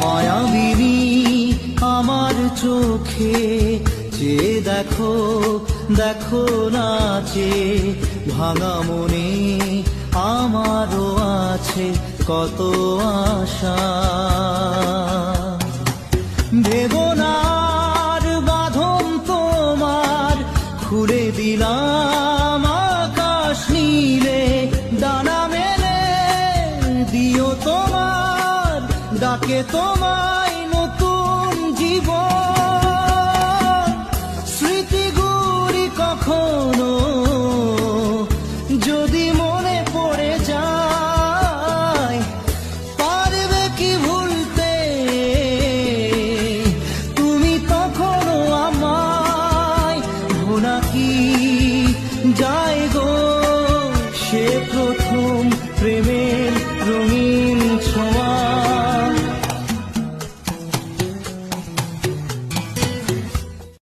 মায়াবিনী আমার চোখে চেয়ে দেখো, দেখো নাচে ভাঙা মনে আমারও আছে কত আশা। বেদনার বাঁধন তোমার খুলে দিলাম আকাশ নীলে, ডানা মেলে দিও তোমার ডাকে তোমায় নতুন জীবন।